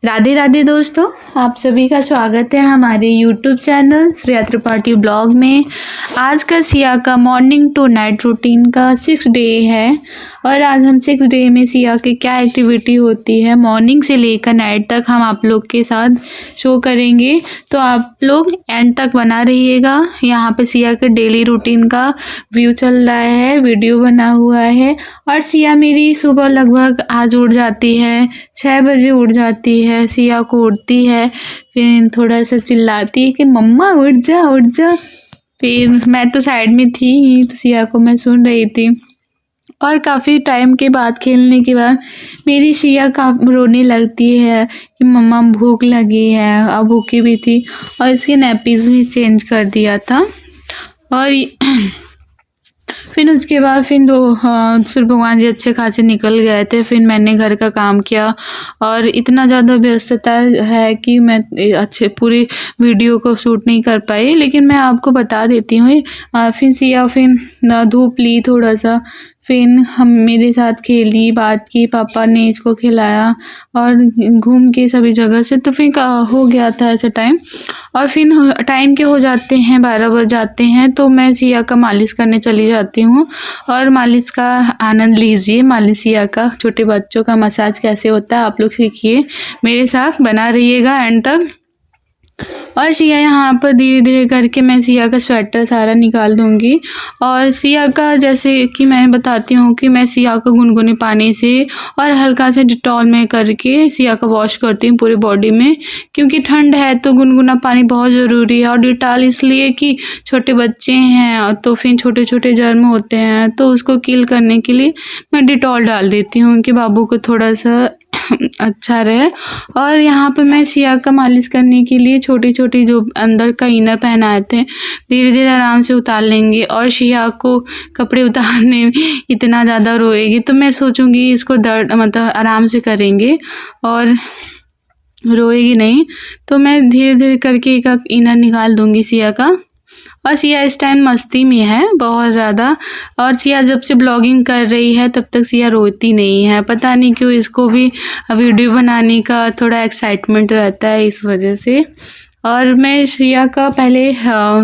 राधे राधे दोस्तों, आप सभी का स्वागत है हमारे YouTube channel Shreya Tripathi blog में। आज का सिया का मॉर्निंग टू नाइट रूटीन का 6 डे है और आज हम 6 डे में सिया की क्या एक्टिविटी होती है मॉर्निंग से लेकर नाइट तक हम आप लोग के साथ शो करेंगे। तो आप लोग एंड तक बना रहिएगा। यहाँ पे सिया के डेली रूटीन का व्यू चल रहा है, वीडियो बना हुआ है। और सिया मेरी सुबह लगभग आज उठ जाती है 6 बजे उठ जाती है। सिया को उठती है, फिर थोड़ा सा चिल्लाती है कि मम्मा उठ जा उठ जा। फिर मैं तो साइड में थी ही, तो सिया को मैं सुन रही थी। और काफ़ी टाइम के बाद खेलने के बाद मेरी सिया रोने लगती है कि मम्मा भूख लगी है। अब भूखी भी थी और इसके नैपीज़ भी चेंज कर दिया था। और फिर उसके बाद फिर भगवान जी अच्छे खासे निकल गए थे। फिर मैंने घर का काम किया और इतना ज़्यादा व्यस्तता है कि मैं अच्छे पूरी वीडियो को शूट नहीं कर पाई, लेकिन मैं आपको बता देती हूँ। फिर सिया धूप ली थोड़ा सा, फिर हम मेरे साथ खेली, बात की, पापा ने इसको खिलाया और घूम के सभी जगह से। तो फिर हो गया था ऐसा टाइम। और फिर टाइम के हो जाते हैं 12 बज जाते हैं, तो मैं सिया का मालिश करने चली जाती हूँ। और मालिश का आनंद लीजिए। मालिश सिया का, छोटे बच्चों का मसाज कैसे होता है आप लोग सीखिए, मेरे साथ बना रहिएगा एंड तक। और सिया यहाँ पर धीरे धीरे करके मैं सिया का स्वेटर सारा निकाल दूँगी। और सिया का जैसे कि मैं बताती हूँ कि मैं सिया को गुनगुने पानी से और हल्का सा डिटॉल में करके सिया का वॉश करती हूँ पूरी बॉडी में, क्योंकि ठंड है तो गुनगुना पानी बहुत ज़रूरी है। और डिटॉल इसलिए कि छोटे बच्चे हैं तो फिर छोटे छोटे जर्म होते हैं, तो उसको किल करने के लिए मैं डिटॉल डाल देती हूँ कि बाबू को थोड़ा सा अच्छा रहे। और यहाँ पे मैं सिया का मालिश करने के लिए छोटी छोटी जो अंदर का इनर पहनाए थे धीरे धीरे आराम से उतार लेंगे। और सिया को कपड़े उतारने में इतना ज़्यादा रोएगी तो मैं सोचूंगी इसको दर्द मतलब आराम से करेंगे और रोएगी नहीं, तो मैं धीरे धीरे करके एक इनर निकाल दूंगी सिया का। और सिया इस टाइम मस्ती में है बहुत ज़्यादा। और सिया जब से ब्लॉगिंग कर रही है तब तक सिया रोती नहीं है, पता नहीं क्यों। इसको भी वीडियो बनाने का थोड़ा एक्साइटमेंट रहता है इस वजह से। और मैं सिया का पहले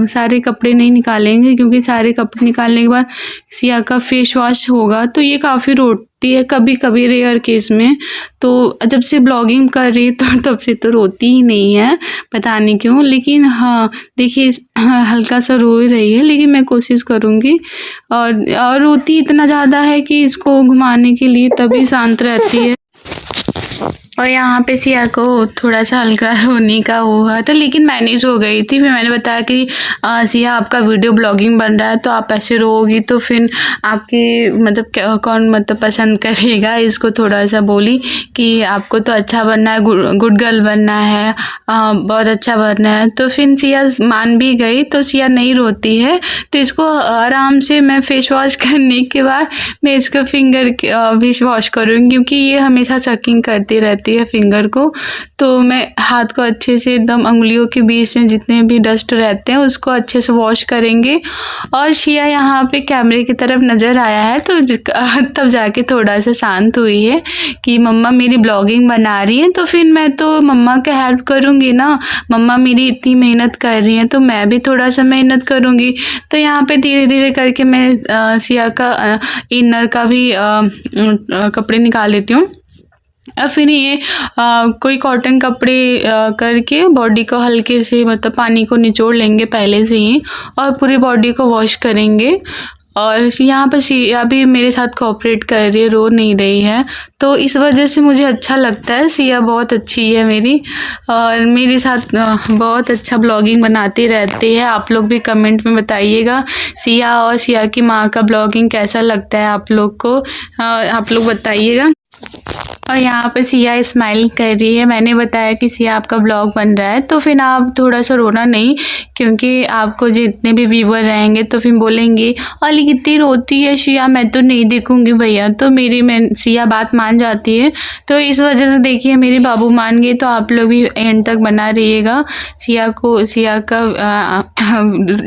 सारे कपड़े नहीं निकालेंगे, क्योंकि सारे कपड़े निकालने के बाद सिया का फेस वॉश होगा तो ये काफ़ी रोती है कभी कभी, रेयर केस में। तो जब से ब्लॉगिंग कर रही तो तब से तो रोती ही नहीं है, पता नहीं क्यों। लेकिन हाँ देखिए हल्का सा रो रही है, लेकिन मैं कोशिश करूँगी। और रोती इतना ज़्यादा है कि इसको घुमाने के लिए तभी शांत रहती है। और यहाँ पे सिया को थोड़ा सा हल्का रोने का हुआ था, लेकिन मैनेज हो गई थी। फिर मैंने बताया कि सिया आपका वीडियो ब्लॉगिंग बन रहा है तो आप ऐसे रोगी तो फिर आपके मतलब कौन मतलब पसंद करेगा। इसको थोड़ा सा बोली कि आपको तो अच्छा बनना है, गुड गर्ल बनना है, बहुत अच्छा बनना है। तो फिर सिया मान भी गई, तो सिया नहीं रोती है। तो इसको आराम से मैं फेस वॉश करने के बाद मैं इसका फिंगर भी वॉश करूँगी, क्योंकि ये हमेशा सकिंग करती रहती है फिंगर को। तो मैं हाथ को अच्छे से एकदम उंगलियों के बीच में जितने भी डस्ट रहते हैं उसको अच्छे से वॉश करेंगे। और सिया यहाँ पे कैमरे की तरफ नज़र आया है तो तब जाके थोड़ा सा शांत हुई है कि मम्मा मेरी ब्लॉगिंग बना रही हैं, तो फिर मैं तो मम्मा का हेल्प करूँगी ना। मम्मा मेरी इतनी मेहनत कर रही हैं तो मैं भी थोड़ा सा मेहनत करूँगी। तो यहाँ पे धीरे धीरे करके मैं सिया का इनर का भी कपड़े निकाल लेती हूँ। और फिर ये कोई कॉटन कपड़े करके बॉडी को हल्के से मतलब पानी को निचोड़ लेंगे पहले से ही और पूरी बॉडी को वॉश करेंगे। और यहाँ पर सिया भी मेरे साथ कोऑपरेट कर रही है, रो नहीं रही है, तो इस वजह से मुझे अच्छा लगता है। सिया बहुत अच्छी है मेरी और मेरे साथ बहुत अच्छा ब्लॉगिंग बनाती रहती है। आप लोग भी कमेंट में बताइएगा सिया और सिया की माँ का ब्लॉगिंग कैसा लगता है आप लोग को, आप लोग बताइएगा। और यहाँ पे सिया स्माइल कर रही है। मैंने बताया कि सिया आपका ब्लॉग बन रहा है तो फिर आप थोड़ा सा रोना नहीं, क्योंकि आपको जितने भी व्यूवर रहेंगे तो फिर बोलेंगे अली कितनी रोती है सिया, मैं तो नहीं देखूंगी भैया। तो सिया बात मान जाती है, तो इस वजह से देखिए मेरे बाबू मान गए। तो आप लोग भी एंड तक बना रहिएगा। सिया का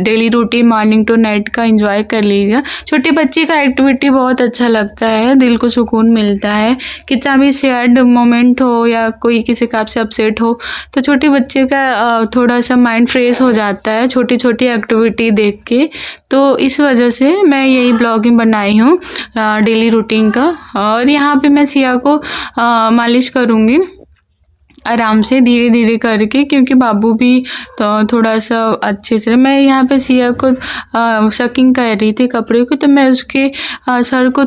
daily routine morning to night का एंजॉय कर लीजिएगा। छोटे बच्चे का एक्टिविटी बहुत अच्छा लगता है, दिल को सुकून मिलता है। कितना भी सैड मोमेंट हो या कोई किसी का आपसे अपसेट हो तो छोटे बच्चे का थोड़ा सा माइंड फ्रेश हो जाता है छोटी छोटी एक्टिविटी देख के। तो इस वजह से मैं यही ब्लॉगिंग बनाई हूँ डेली रूटीन का। और यहाँ पे मैं सिया को मालिश करूँगी आराम से धीरे धीरे करके, क्योंकि बाबू भी तो थोड़ा सा अच्छे से। मैं यहाँ पे सिया को शकिंग कर रही थी कपड़े को, तो मैं उसके सर को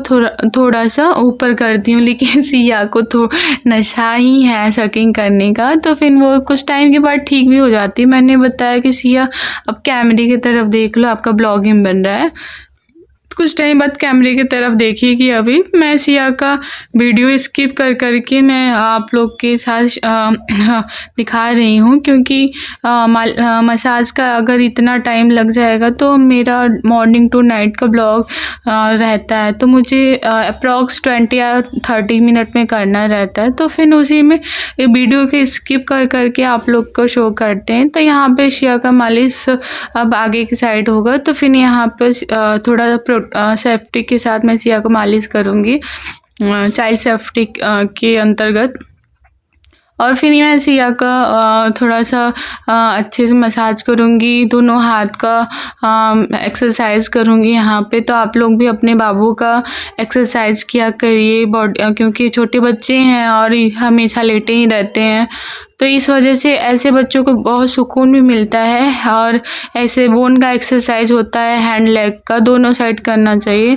थोड़ा सा ऊपर करती हूँ, लेकिन सिया को तो नशा ही है शकिंग करने का, तो फिर वो कुछ टाइम के बाद ठीक भी हो जाती है। मैंने बताया कि सिया अब कैमरे की तरफ देख लो, आपका ब्लॉगिंग बन रहा है। कुछ टाइम बाद कैमरे की तरफ देखिए। अभी मैं सिया का वीडियो स्किप कर करके मैं आप लोग के साथ दिखा रही हूँ, क्योंकि मसाज का अगर इतना टाइम लग जाएगा तो मेरा मॉर्निंग टू नाइट का ब्लॉग रहता है, तो मुझे अप्रॉक्स 20 या 30 मिनट में करना रहता है। तो फिर उसी में वीडियो के स्किप कर करके आप लोग को शो करते हैं। तो यहाँ पे सिया का मालिश अब आगे की साइड होगा, तो फिर यहाँ पे थोड़ा सेफ्टी के साथ मैं सिया को मालिश करूँगी चाइल्ड सेफ्टी के अंतर्गत। और फिर मैं सिया का थोड़ा सा अच्छे से मसाज करूँगी, दोनों हाथ का एक्सरसाइज करूँगी यहाँ पे। तो आप लोग भी अपने बाबू का एक्सरसाइज किया करिए बॉडी, क्योंकि छोटे बच्चे हैं और हमेशा लेटे ही रहते हैं, तो इस वजह से ऐसे बच्चों को बहुत सुकून भी मिलता है। और ऐसे बोन का एक्सरसाइज होता है, हैंड लेग का दोनों साइड करना चाहिए।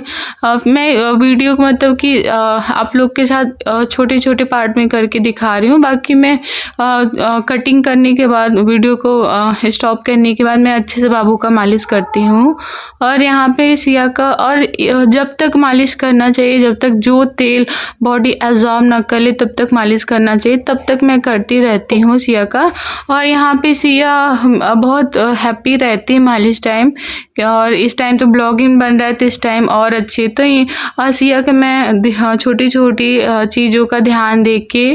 मैं वीडियो को मतलब कि आप लोग के साथ छोटे छोटे पार्ट में करके दिखा रही हूँ। बाकी मैं कटिंग करने के बाद वीडियो को स्टॉप करने के बाद मैं अच्छे से बाबू का मालिश करती हूँ। और यहाँ पे सिया का, और जब तक मालिश करना चाहिए, जब तक जो तेल बॉडी एब्जॉर्ब ना कर ले तब तक मालिश करना चाहिए, तब तक मैं करती रहती हूँ सिया का। और यहाँ पे सिया बहुत हैप्पी रहती है मालिश टाइम, और इस टाइम तो ब्लॉगिंग बन रहा है तो इस टाइम और अच्छे। तो सिया के मैं छोटी छोटी चीज़ों का ध्यान दे के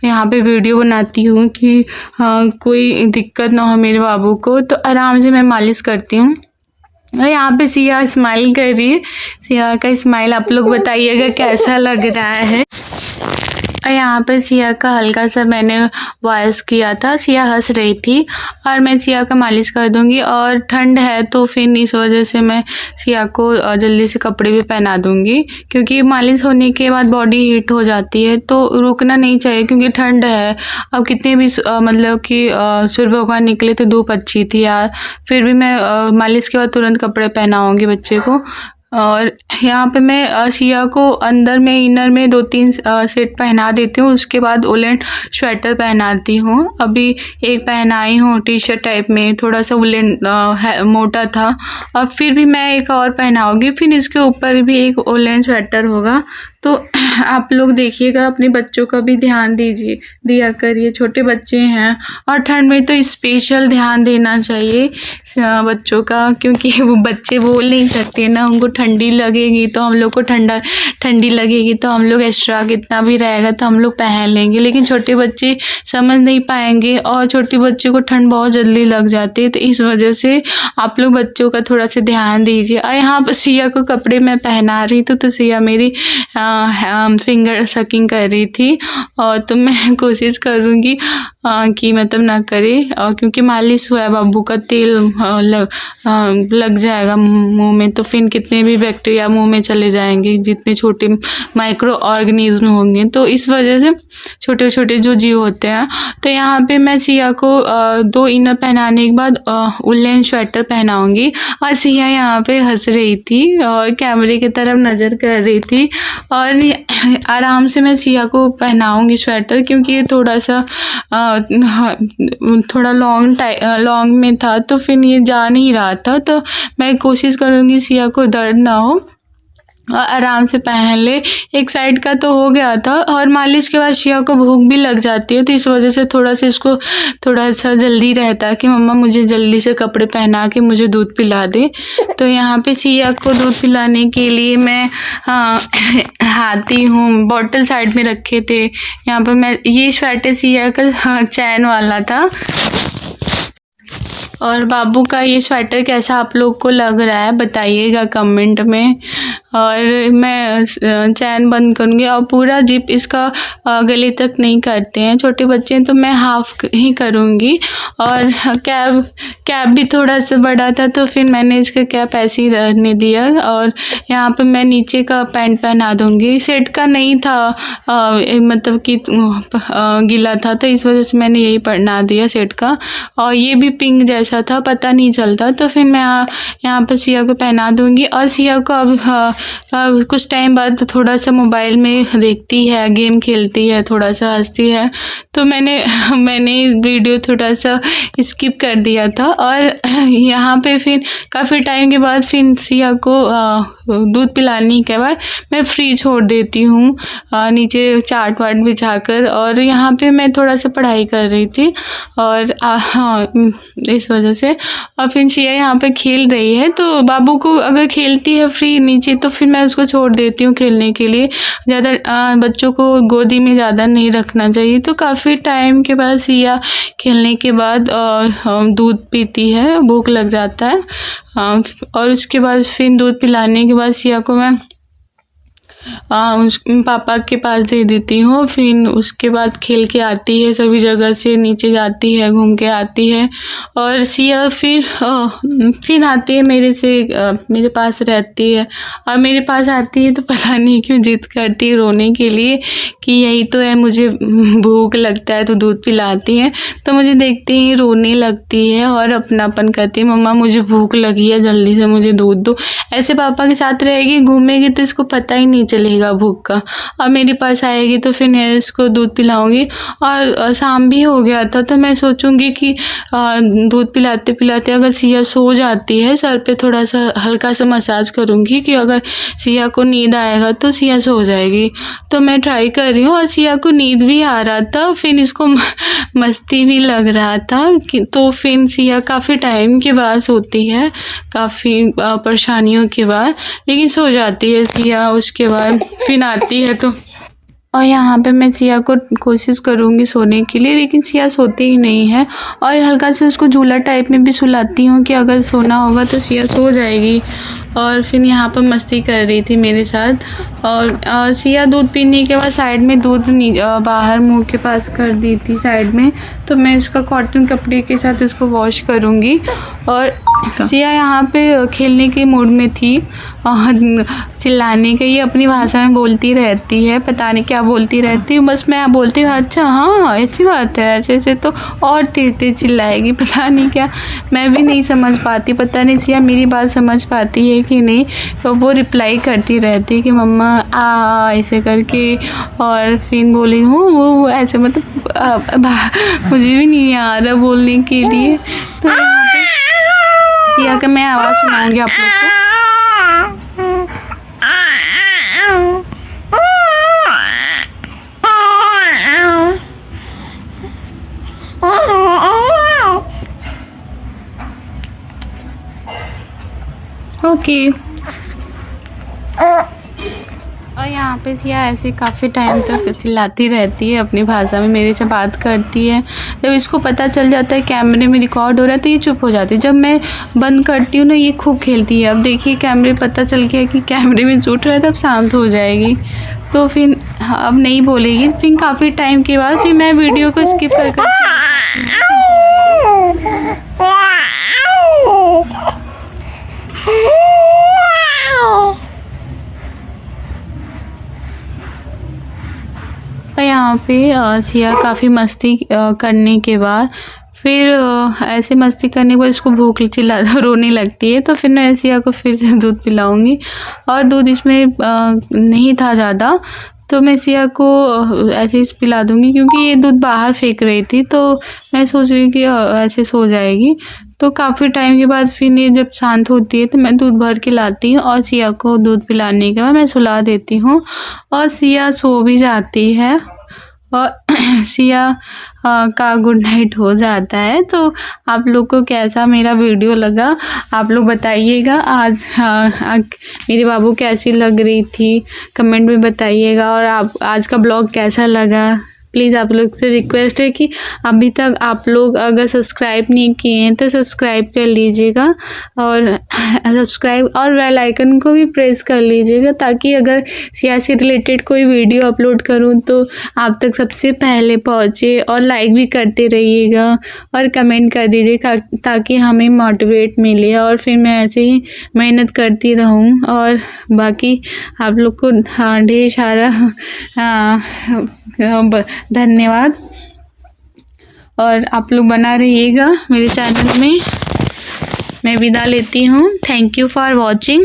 यहाँ पे वीडियो बनाती हूँ कि कोई दिक्कत ना हो मेरे बाबू को, तो आराम से मैं मालिश करती हूँ। और यहाँ पे सिया स्माइल कर रही है। सिया का स्माइल आप लोग बताइएगा कैसा लग रहा है। और यहाँ पे सिया का हल्का सा मैंने वॉइस किया था, सिया हंस रही थी। और मैं सिया का मालिश कर दूँगी, और ठंड है तो फिर इस वजह से मैं सिया को जल्दी से कपड़े भी पहना दूँगी, क्योंकि मालिश होने के बाद बॉडी हीट हो जाती है, तो रुकना नहीं चाहिए क्योंकि ठंड है। अब कितने भी मतलब कि सूर्य भगवान निकले तो धूप अच्छी थी यार, फिर भी मैं मालिश के बाद तुरंत कपड़े पहनाऊँगी बच्चे को। और यहाँ पे मैं सिया को अंदर में इनर में 2-3 सेट पहना देती हूँ, उसके बाद वुलन स्वेटर पहनाती हूँ। अभी एक पहनाई हूँ टी शर्ट टाइप में, थोड़ा सा वुलन मोटा था, और फिर भी मैं एक और पहनाऊँगी, फिर इसके ऊपर भी एक वुलन स्वेटर होगा। तो आप लोग देखिएगा, अपने बच्चों का भी ध्यान दिया करिए, छोटे बच्चे हैं और ठंड में तो स्पेशल ध्यान देना चाहिए बच्चों का, क्योंकि वो बच्चे बोल नहीं सकते ना, उनको ठंडी लगेगी तो हम लोग को ठंडी लगेगी, तो हम लोग एक्स्ट्रा कितना भी रहेगा तो हम लोग पहन लेंगे, लेकिन छोटे बच्चे समझ नहीं पाएंगे और छोटे बच्चे को ठंड बहुत जल्दी लग जाती है। तो इस वजह से आप लोग बच्चों का थोड़ा सा ध्यान दीजिए। और यहाँ पर सिया को कपड़े मैं पहना रही तो सिया मेरी फिंगर सकिंग कर रही थी, और तो मैं कोशिश करूँगी कि मतलब ना करे, और क्योंकि मालिश हुआ है, बाबू का तेल लग जाएगा मुंह में, तो फिर कितने भी बैक्टीरिया मुंह में चले जाएंगे, जितने छोटे माइक्रो ऑर्गेनिज्म होंगे, तो इस वजह से छोटे छोटे जो जीव होते हैं। तो यहाँ पे मैं सिया को 2 इनर पहनाने के बाद वुलन स्वेटर पहनाऊँगी, और सिया यहाँ पे हंस रही थी और कैमरे की तरफ नज़र कर रही थी। और आराम से मैं सिया को पहनाऊँगी स्वेटर, क्योंकि ये थोड़ा सा थोड़ा लॉन्ग में था, तो फिर ये जा नहीं रहा था, तो मैं कोशिश करूँगी सिया को दर्द ना हो और आराम से पहन ले। एक साइड का तो हो गया था, और मालिश के बाद सिया को भूख भी लग जाती है, तो इस वजह से थोड़ा सा इसको थोड़ा सा जल्दी रहता है कि मम्मा मुझे जल्दी से कपड़े पहना के मुझे दूध पिला दे। तो यहाँ पे सिया को दूध पिलाने के लिए मैं हाथी हूँ, बॉटल साइड में रखे थे। यहाँ पर मैं ये स्वेटर सिया का चैन वाला था। और बाबू का ये स्वेटर कैसा आप लोग को लग रहा है बताइएगा कमेंट में। और मैं चैन बंद करूँगी और पूरा जिप इसका गले तक नहीं करते हैं, छोटे बच्चे हैं तो मैं हाफ ही करूँगी। और कैप भी थोड़ा सा बड़ा था तो फिर मैंने इसका कैप ऐसे ही रहने दिया। और यहाँ पे मैं नीचे का पैंट पहना दूँगी, सेट का नहीं था मतलब कि गीला था तो इस वजह से मैंने यही पहना दिया सेट का। और ये भी पिंक जैसा था, पता नहीं चलता, तो फिर मैं यहाँ पर सिया को पहना दूँगी। और सिया को अब कुछ टाइम बाद थोड़ा सा मोबाइल में देखती है, गेम खेलती है, थोड़ा सा हंसती है, तो मैंने वीडियो थोड़ा सा स्किप कर दिया था। और यहाँ पे फिर काफ़ी टाइम के बाद फिर सिया को दूध पिलाने के बाद मैं फ्री छोड़ देती हूँ नीचे चाट वाट बिछाकर। और यहाँ पे मैं थोड़ा सा पढ़ाई कर रही थी और हाँ इस वजह से। और फिर सिया यहाँ पे खेल रही है, तो बाबू को अगर खेलती है फ्री नीचे तो फिर मैं उसको छोड़ देती हूँ खेलने के लिए। ज़्यादा बच्चों को गोदी में ज़्यादा नहीं रखना चाहिए। तो काफ़ी टाइम के बाद सिया खेलने के बाद दूध पीती है, भूख लग जाता है। और उसके बाद फिर दूध पिलाने के बाद सिया को मैं पापा के पास दे देती हूँ। फिर उसके बाद खेल के आती है, सभी जगह से नीचे जाती है, घूम के आती है। और सिया फिर आती है मेरे पास रहती है। और मेरे पास आती है तो पता नहीं क्यों जिद करती है रोने के लिए कि यही तो है, मुझे भूख लगता है तो दूध पिलाती है। तो मुझे देखते ही रोने लगती है और अपनापन करती है, मम्मा मुझे भूख लगी है, जल्दी से मुझे दूध दो। ऐसे पापा के साथ रहेगी, घूमेगी तो इसको पता ही नहीं चलेगा भूख का। और मेरे पास आएगी तो फिर मैं इसको दूध पिलाऊंगी। और शाम भी हो गया था तो मैं सोचूंगी कि दूध पिलाते पिलाते अगर सिया सो जाती है, सर पे थोड़ा सा हल्का सा मसाज करूंगी कि अगर सिया को नींद आएगा तो सिया सो जाएगी। तो मैं ट्राई कर रही हूँ और सिया को नींद भी आ रहा था, फिर इसको मस्ती भी लग रहा था कि तो फिर सिया काफ़ी टाइम के बाद सोती है, काफ़ी परेशानियों के बाद, लेकिन सो जाती है सिया। उसके बाद फिर आती है तो और यहाँ पे मैं सिया को कोशिश करूँगी सोने के लिए, लेकिन सिया सोती ही नहीं है। और हल्का से उसको झूला टाइप में भी सुलाती हूँ कि अगर सोना होगा तो सिया सो जाएगी। और फिर यहाँ पर मस्ती कर रही थी मेरे साथ। और सिया दूध पीने के बाद साइड में दूध बाहर मुंह के पास कर दी थी साइड में, तो मैं इसका कॉटन कपड़े के साथ इसको वॉश करूँगी। और सिया यहाँ पे खेलने के मूड में थी और चिल्लाने के, ये अपनी भाषा में बोलती रहती है, पता नहीं क्या बोलती रहती है। बस मैं बोलती हूँ अच्छा हाँ ऐसी बात है, ऐसे ऐसे, तो और तेज तेज चिल्लाएगी, पता नहीं क्या, मैं भी नहीं समझ पाती, पता नहीं सिया मेरी बात समझ पाती है कि नहीं। तो वो रिप्लाई करती रहती है कि मम्मा आ ऐसे करके। और फिर बोली हूँ वो ऐसे, मतलब मुझे भी नहीं आ रहा बोलने के लिए। तो यहाँ पे सिया का मैं आवाज़ सुनाऊंगी आप लोग को। ओके। और यहाँ पे सिया ऐसे काफ़ी टाइम तक चिल्लाती रहती है, अपनी भाषा में मेरे से बात करती है। जब इसको पता चल जाता है कैमरे में रिकॉर्ड हो रहा है तो ये चुप हो जाती है। जब मैं बंद करती हूँ ना ये खूब खेलती है। अब देखिए कैमरे पता चल गया कि कैमरे में शूट रहा है, तब शांत हो जाएगी, तो फिर अब नहीं बोलेगी। फिर काफ़ी टाइम के बाद फिर मैं वीडियो को स्किप कर यहाँ पे सिया काफ़ी मस्ती करने के बाद फिर ऐसे मस्ती करने के बाद इसको भूख रोने लगती है। तो फिर मैं सिया को फिर दूध पिलाऊंगी। और दूध इसमें नहीं था ज़्यादा, तो मैं सिया को ऐसे ही पिला दूँगी, क्योंकि ये दूध बाहर फेंक रही थी, तो मैं सोच रही कि ऐसे सो जाएगी। तो काफ़ी टाइम के बाद फिर ये जब शांत होती है तो मैं दूध भर के लाती हूँ और सिया को दूध पिलाने के बाद मैं सुला देती हूँ और सिया सो भी जाती है और सिया का गुड नाइट हो जाता है। तो आप लोग को कैसा मेरा वीडियो लगा आप लोग बताइएगा। आज मेरे बाबू कैसी लग रही थी कमेंट में बताइएगा। और आप आज का ब्लॉग कैसा लगा प्लीज़ आप लोग से रिक्वेस्ट है कि अभी तक आप लोग अगर सब्सक्राइब नहीं किए हैं तो सब्सक्राइब कर लीजिएगा और सब्सक्राइब और बेल आइकन को भी प्रेस कर लीजिएगा, ताकि अगर सिया से रिलेटेड कोई वीडियो अपलोड करूं तो आप तक सबसे पहले पहुंचे। और लाइक भी करते रहिएगा और कमेंट कर दीजिएगा ताकि हमें मोटिवेट मिले और फिर मैं ऐसे ही मेहनत करती रहूं। और बाकी आप लोग को ढेर सारा धन्यवाद और आप लोग बना रहिएगा मेरे चैनल में। मैं विदा लेती हूँ। Thank you for watching.